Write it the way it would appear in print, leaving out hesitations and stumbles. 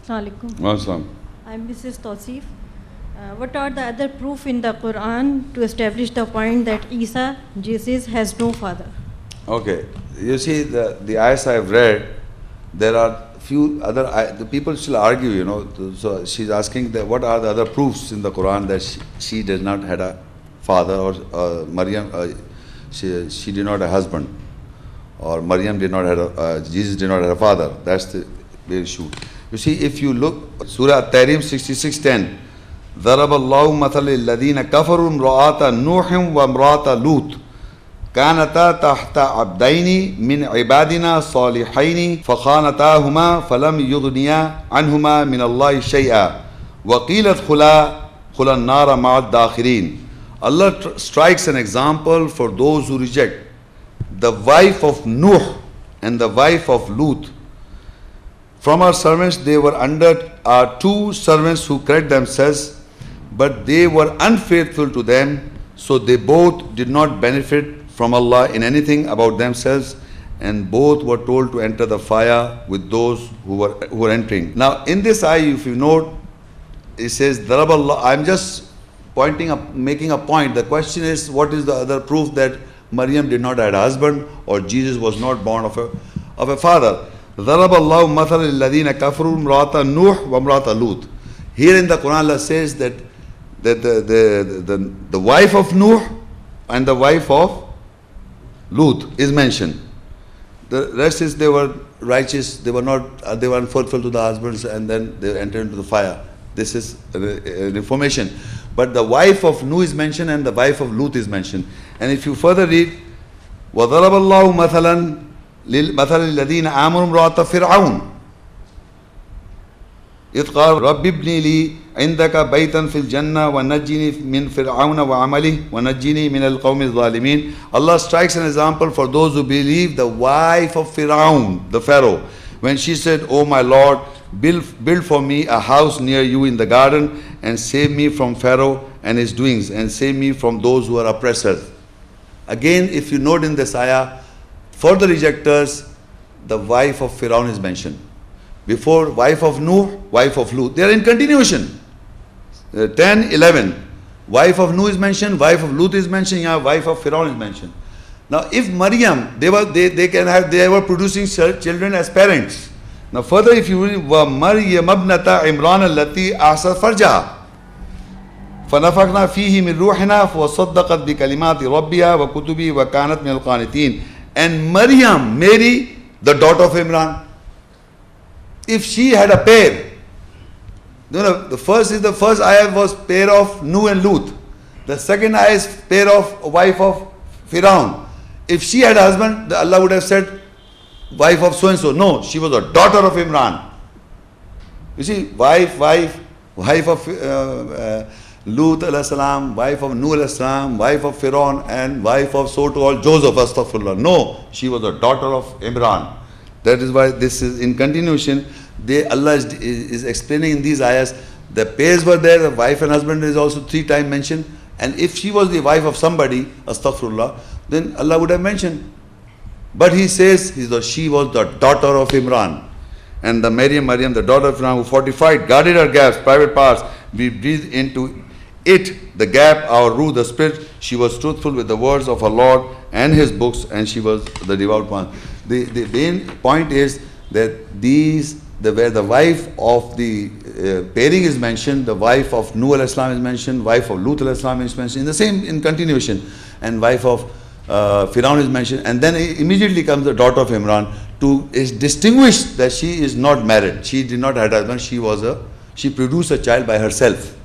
Assalamualaikum. Awesome. I'm Mrs. Tausif. What are the other proof in the Quran to establish the point that Isa, Jesus, has no father? Okay. You see, the ayahs I have read, there are few other, the people still argue, you know. So she's asking that what are the other proofs in the Quran that she did not had a father, or Maryam, she did not have a husband, or Maryam did not have Jesus did not have a father. That's the issue. You see, if you look, Surah At-Tahrim 66:10, ضرب الله مثل الذين كفروا امرأة نوح وامرأة لوط كانتا تحت عبدين من عبادنا صالحين فخانتاهما فلم يغنيا عنهما من الله شيئا وقيل ادخلا النار مع الداخلين. Allah strikes an example for those who reject. The wife of Nuh and the wife of Lut. From our servants, they were under our two servants who correct themselves, but they were unfaithful to them, so they both did not benefit from Allah in anything about themselves, and both were told to enter the fire with those who were entering. Now, in this ayah, if you note, it says, Daraballah. I'm just making a point. The question is, what is the other proof that Maryam did not have a husband, or Jesus was not born of a father? ضرب الله مثل الذين كفروا امرأة نوح وامرأة لوط. Here in the Quran, Allah says that the wife of Nuh and the wife of Lut is mentioned. The rest is they were righteous, they were unfaithful to the husbands, and then they entered into the fire. This is an information. But the wife of Nuh is mentioned and the wife of Lut is mentioned. And if you further read, وَضَرَبَ اللَّهُ مَثَلًا لِلْمَثَلِ الَّذِينَ آمَنُوا امْرَأَةَ فِرْعَوْنَ إِذْ قَالَ رَبِّ ابْنِ لِي عِندَكَ بَيْتًا فِي الْجَنَّةِ وَنَجِّنِي مِنْ فِرْعَوْنَ وَعَمَلِهِ وَنَجِّنِي مِنَ الْقَوْمِ الظَّالِمِينَ. Allah strikes an example for those who believe the wife of Fir'aun, the Pharaoh, when she said, "Oh my Lord, build for me a house near you in the garden, and save me from Pharaoh and his doings, and save me from those who are oppressors." Again, if you note in this ayah, for the rejectors, the wife of Fir'aun is mentioned. Before, wife of Nuh, wife of Lut. They are in continuation. 10, 11. Wife of Nuh is mentioned, wife of Lut is mentioned, yeah, wife of Fir'aun is mentioned. Now, if Maryam, they were producing children as parents. Now, further, if you read, وَمَرْيَمَ ابْنَةَ عِمْرَانَ الَّتِي أَحْصَنَتْ فَرْجَهَا فَنَفَخْنَا فِيهِ مِنْ رُوحِنَا وَصَدَّقَتْ بِكَلِمَاتِ رَبِّهَا وَكُتُبِهِ وَكَانَتْ مِنَ الْقَانِتِينَ. And Maryam, Mary, the daughter of Imran, if she had a pair, the first ayah was pair of Nuh and Lut. The second ayah is pair of wife of Fir'aun. If she had a husband, Allah would have said wife of so and so. No, she was a daughter of Imran. You see, wife of Lut alayhi salam, wife of Nuh alayhi salam, wife of Fir'aun, and wife of so-called Joseph, astaghfirullah. No, she was a daughter of Imran. That is why this is in continuation. Allah is explaining in these ayahs, the pairs were there, the wife and husband is also 3 times mentioned. And if she was the wife of somebody, astaghfirullah, then Allah would have mentioned. But he says she was the daughter of Imran. And the Maryam, the daughter of Imran, who fortified, guarded her gaps, private parts, we breathed into it, the gap, our ruh, the spirit. She was truthful with the words of her Lord and his books, and she was the devout one. The main point is that where the wife of the pairing is mentioned, the wife of Nuh alayhi salam is mentioned, wife of Lut alayhi salam is mentioned, in continuation, and wife of Fir'aun is mentioned, and then immediately comes the daughter of Imran is distinguished that she is not married, she did not have a husband, she produced a child by herself.